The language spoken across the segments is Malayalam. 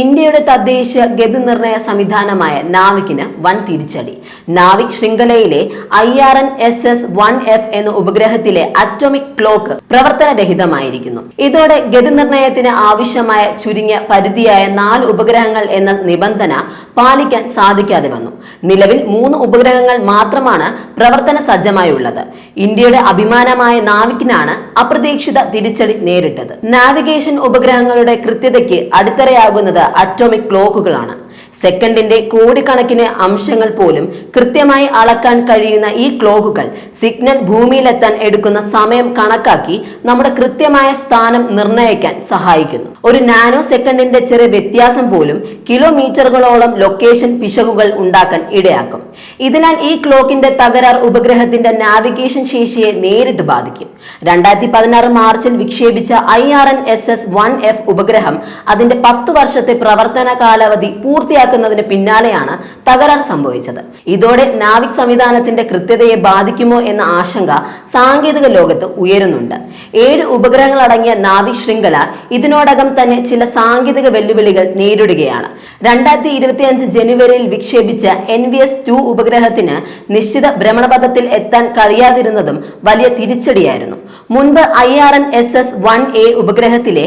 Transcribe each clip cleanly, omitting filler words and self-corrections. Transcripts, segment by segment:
ഇന്ത്യയുടെ തദ്ദേശീയ ഗതിനിർണയ സംവിധാനമായ നാവിക്കിന് വൻ തിരിച്ചടി. നാവിക് ശൃംഖലയിലെ IRN-SS-1F എന്ന ഉപഗ്രഹത്തിലെ അറ്റോമിക് ക്ലോക്ക് പ്രവർത്തനരഹിതമായിരിക്കുന്നു. ഇതോടെ ഗതിനിർണയത്തിന് ആവശ്യമായ ചുരുങ്ങിയ പരിധിയായ 4 ഉപഗ്രഹങ്ങൾ എന്ന നിബന്ധന പാലിക്കാൻ സാധിക്കാതെ വന്നു. നിലവിൽ 3 ഉപഗ്രഹങ്ങൾ മാത്രമാണ് പ്രവർത്തന സജ്ജമായുള്ളത്. ഇന്ത്യയുടെ അഭിമാനമായ നാവിക്കിനാണ് അപ്രതീക്ഷിത തിരിച്ചടി നേരിട്ടത്. Navigation ഉപഗ്രഹങ്ങളുടെ കൃത്യതയ്ക്ക് അടിത്തറയാകുന്നത് atomic ക്ലോക്കുകളാണ്. സെക്കൻഡിന്റെ കോടിക്കണക്കിന് അംശങ്ങൾ പോലും കൃത്യമായി അളക്കാൻ കഴിയുന്ന ഈ ക്ലോക്കുകൾ സിഗ്നൽ ഭൂമിയിലെത്താൻ എടുക്കുന്ന സമയം കണക്കാക്കി നമ്മുടെ കൃത്യമായ സ്ഥാനം നിർണ്ണയിക്കാൻ സഹായിക്കുന്നു. ഒരു നാനോ സെക്കൻഡിന്റെ ചെറിയ വ്യത്യാസം പോലും കിലോമീറ്ററുകളോളം ലൊക്കേഷൻ പിശകുകൾ ഉണ്ടാക്കാൻ ഇടയാക്കും. ഇതിനാൽ ഈ ക്ലോക്കിന്റെ തകരാർ ഉപഗ്രഹത്തിന്റെ നാവിഗേഷൻ ശേഷിയെ നേരിട്ട് ബാധിക്കും. 2016 മാർച്ചിൽ വിക്ഷേപിച്ച IRN-SS-1F ഉപഗ്രഹം അതിന്റെ 10 വർഷത്തെ പ്രവർത്തന കാലാവധി പൂർത്തിയാക്കുന്നതിന് പിന്നാലെയാണ് തകരാർ സംഭവിച്ചത്. ഇതോടെ നാവിക് സംവിധാനത്തിന്റെ കൃത്യതയെ ബാധിക്കുമോ എന്ന ആശങ്ക സാങ്കേതിക ലോകത്ത് ഉയരുന്നുണ്ട്. 7 ഉപഗ്രഹങ്ങൾ അടങ്ങിയ നാവിക് ശൃംഖല ഇതിനോടകം തന്നെ ചില സാങ്കേതിക വെല്ലുവിളികൾ നേരിടുകയാണ്. 2025 ജനുവരിയിൽ വിക്ഷേപിച്ച NVS-2 ഉപഗ്രഹത്തിന് നിശ്ചിത ഭ്രമണപഥത്തിൽ എത്താൻ കഴിയാതിരുന്നതും വലിയ തിരിച്ചടിയായിരുന്നു. മുൻപ് IRN-SS-1A ഉപഗ്രഹത്തിലെ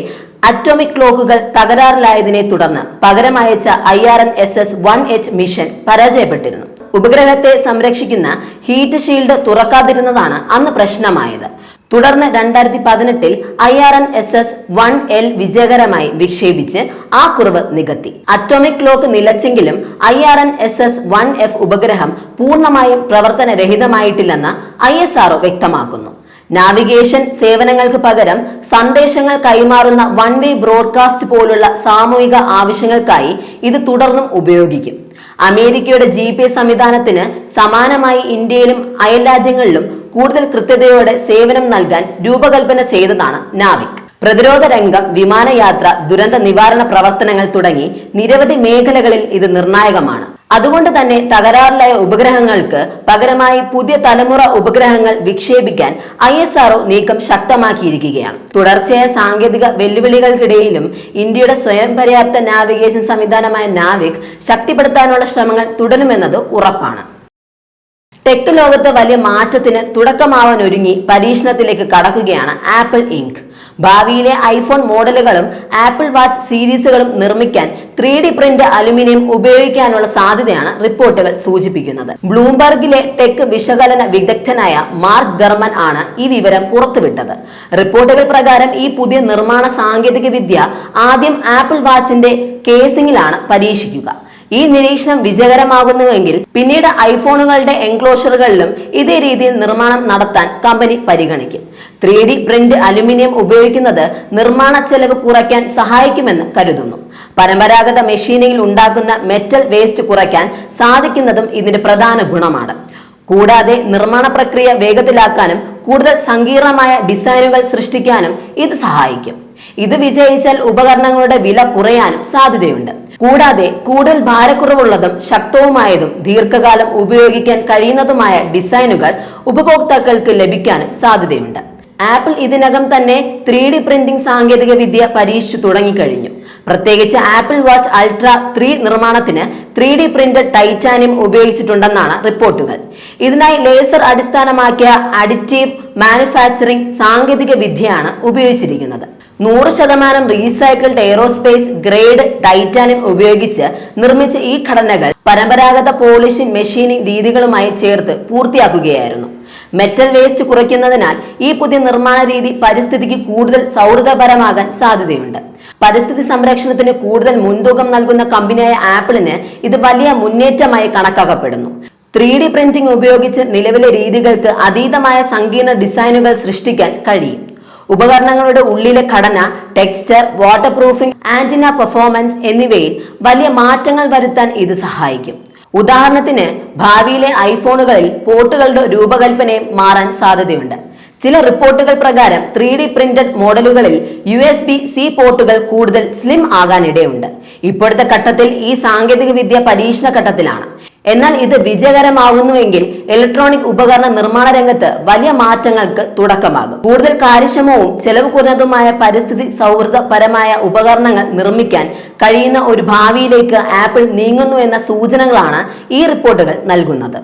അറ്റോമിക് ക്ലോക്കുകൾ തകരാറിലായതിനെ തുടർന്ന് പകരം അയച്ച IRN-SS-1H മിഷൻ പരാജയപ്പെട്ടിരുന്നു. ഉപഗ്രഹത്തെ സംരക്ഷിക്കുന്ന ഹീറ്റ് ഷീൽഡ് തുറക്കാതിരുന്നതാണ് അന്ന് പ്രശ്നമായത്. തുടർന്ന് 2018 IRN-SS-1L വിജയകരമായി വിക്ഷേപിച്ച് ആ കുറവ് നികത്തി. അറ്റോമിക് ക്ലോക്ക് നിലച്ചെങ്കിലും IRN-SS-1F ഉപഗ്രഹം പൂർണ്ണമായും പ്രവർത്തനരഹിതമായിട്ടില്ലെന്ന് ISRO വ്യക്തമാക്കുന്നു. നാവിഗേഷൻ സേവനങ്ങൾക്ക് പകരം സന്ദേശങ്ങൾ കൈമാറുന്ന വൺ വേ ബ്രോഡ്കാസ്റ്റ് പോലുള്ള സാമൂഹിക ആവശ്യങ്ങൾക്കായി ഇത് തുടർന്നും ഉപയോഗിക്കും. അമേരിക്കയുടെ GPS സംവിധാനത്തിന് സമാനമായി ഇന്ത്യയിലും അയൽരാജ്യങ്ങളിലും കൂടുതൽ കൃത്യതയോടെ സേവനം നൽകാൻ രൂപകൽപ്പന ചെയ്തതാണ് നാവിക്. പ്രതിരോധ രംഗം, വിമാനയാത്ര, ദുരന്ത നിവാരണ പ്രവർത്തനങ്ങൾ തുടങ്ങി നിരവധി മേഖലകളിൽ ഇത് നിർണായകമാണ്. അതുകൊണ്ട് തന്നെ തകരാറിലായ ഉപഗ്രഹങ്ങൾക്ക് പകരമായി പുതിയ തലമുറ ഉപഗ്രഹങ്ങൾ വിക്ഷേപിക്കാൻ ISRO നീക്കം ശക്തമാക്കിയിരിക്കുകയാണ്. തുടർച്ചയായ സാങ്കേതിക വെല്ലുവിളികൾക്കിടയിലും ഇന്ത്യയുടെ സ്വയം പര്യാപ്ത നാവിഗേഷൻ സംവിധാനമായ നാവിക് ശക്തിപ്പെടുത്താനുള്ള ശ്രമങ്ങൾ തുടരുമെന്നത് ഉറപ്പാണ്. ടെക് ലോകത്ത് വലിയ മാറ്റത്തിന് തുടക്കമാവാൻ ഒരുങ്ങി പരീക്ഷണത്തിലേക്ക് കടക്കുകയാണ് ആപ്പിൾ ഇങ്ക്. ഭാവിയിലെ iPhone മോഡലുകളും ആപ്പിൾ വാച്ച് സീരീസുകളും നിർമ്മിക്കാൻ 3D പ്രിന്റ് അലുമിനിയം ഉപയോഗിക്കാനുള്ള സാധ്യതയാണ് റിപ്പോർട്ടുകൾ സൂചിപ്പിക്കുന്നത്. ബ്ലൂംബർഗിലെ ടെക് വിശകലന വിദഗ്ധനായ മാർക്ക് ഗർമൻ ആണ് ഈ വിവരം പുറത്തുവിട്ടത്. റിപ്പോർട്ടുകൾ പ്രകാരം ഈ പുതിയ നിർമ്മാണ സാങ്കേതിക വിദ്യ ആദ്യം ആപ്പിൾ വാച്ചിന്റെ കേസിംഗിലാണ് പരീക്ഷിക്കുക. ഈ നിരീക്ഷണം വിജയകരമാകുന്നുവെങ്കിൽ പിന്നീട് ഐഫോണുകളുടെ എൻക്ലോഷറുകളിലും ഇതേ രീതിയിൽ നിർമ്മാണം നടത്താൻ കമ്പനി പരിഗണിക്കും. 3D പ്രിന്റ് അലുമിനിയം ഉപയോഗിക്കുന്നത് നിർമ്മാണ ചെലവ് കുറയ്ക്കാൻ സഹായിക്കുമെന്ന് കരുതുന്നു. പരമ്പരാഗത മെഷീനിങ്ങിൽ ഉണ്ടാക്കുന്ന മെറ്റൽ വേസ്റ്റ് കുറയ്ക്കാൻ സാധിക്കുന്നതും ഇതിന്റെ പ്രധാന ഗുണമാണ്. കൂടാതെ നിർമ്മാണ പ്രക്രിയ വേഗത്തിലാക്കാനും കൂടുതൽ സങ്കീർണമായ ഡിസൈനുകൾ സൃഷ്ടിക്കാനും ഇത് സഹായിക്കും. ഇത് വിജയിച്ചാൽ ഉപകരണങ്ങളുടെ വില കുറയാനും സാധ്യതയുണ്ട്. കൂടാതെ കൂടുതൽ ഭാരക്കുറവുള്ളതും ശക്തവുമായതും ദീർഘകാലം ഉപയോഗിക്കാൻ കഴിയുന്നതുമായ ഡിസൈനുകൾ ഉപഭോക്താക്കൾക്ക് ലഭിക്കാനും സാധ്യതയുണ്ട്. ആപ്പിൾ ഇതിനകം തന്നെ 3D പ്രിന്റിംഗ് സാങ്കേതിക വിദ്യ പരീക്ഷിച്ചു തുടങ്ങിക്കഴിഞ്ഞു. പ്രത്യേകിച്ച് ആപ്പിൾ വാച്ച് അൾട്ര 3 നിർമ്മാണത്തിന് 3D പ്രിന്റഡ് ടൈറ്റാനിയം ഉപയോഗിച്ചിട്ടുണ്ടെന്നാണ് റിപ്പോർട്ടുകൾ. ഇതിനായി ലേസർ അടിസ്ഥാനമാക്കിയ അഡിറ്റീവ് മാനുഫാക്ചറിംഗ് സാങ്കേതിക വിദ്യയാണ് ഉപയോഗിച്ചിരിക്കുന്നത്. 100% റീസൈക്കിൾഡ് എയ്റോസ്പേസ് ഗ്രേഡ് ടൈറ്റാനിയം ഉപയോഗിച്ച് നിർമ്മിച്ച ഈ ഘടനകൾ പരമ്പരാഗത പോളിഷിംഗ് മെഷീനിംഗ് രീതികളുമായി ചേർത്ത് പൂർത്തിയാക്കുകയായിരുന്നു. മെറ്റൽ വേസ്റ്റ് കുറയ്ക്കുന്നതിനാൽ ഈ പുതിയ നിർമ്മാണ രീതി പരിസ്ഥിതിക്ക് കൂടുതൽ സൗഹൃദപരമാകാൻ സാധ്യതയുണ്ട്. പരിസ്ഥിതി സംരക്ഷണത്തിന് കൂടുതൽ മുൻതൂക്കം നൽകുന്ന കമ്പനിയായ ആപ്പിളിന് ഇത് വലിയ മുന്നേറ്റമായി കണക്കാക്കപ്പെടുന്നു. 3D പ്രിന്റിംഗ് ഉപയോഗിച്ച് നിലവിലെ രീതികൾക്ക് അതീതമായ സങ്കീർണ ഡിസൈനുകൾ സൃഷ്ടിക്കാൻ കഴിയും. ഉപകരണങ്ങളുടെ ഉള്ളിലെ ഘടന, texture, water proofing, antenna performance എന്നിവയിൽ വലിയ മാറ്റങ്ങൾ വരുത്താൻ ഇത് സഹായിക്കും. ഉദാഹരണത്തിന് ഭാവിയിലെ ഐഫോണുകളിൽ പോർട്ടുകളുടെ രൂപകൽപ്പനയും മാറാൻ സാധ്യതയുണ്ട്. ചില റിപ്പോർട്ടുകൾ പ്രകാരം 3D പ്രിന്റഡ് മോഡലുകളിൽ USB-C പോർട്ടുകൾ കൂടുതൽ സ്ലിം ആകാനിടയുണ്ട്. ഇപ്പോഴത്തെ ഘട്ടത്തിൽ ഈ സാങ്കേതിക വിദ്യ പരീക്ഷണ ഘട്ടത്തിലാണ്. എന്നാൽ ഇത് വിജയകരമാകുന്നുവെങ്കിൽ ഇലക്ട്രോണിക് ഉപകരണ നിർമ്മാണ രംഗത്ത് വലിയ മാറ്റങ്ങൾക്ക് തുടക്കമാകും. കൂടുതൽ കാര്യക്ഷമവും ചെലവ് കുറഞ്ഞതുമായ പരിസ്ഥിതി സൗഹൃദപരമായ ഉപകരണങ്ങൾ നിർമ്മിക്കാൻ കഴിയുന്ന ഒരു ഭാവിയിലേക്ക് ആപ്പിൾ നീങ്ങുന്നു എന്ന സൂചനകളാണ് ഈ റിപ്പോർട്ടുകൾ നൽകുന്നത്.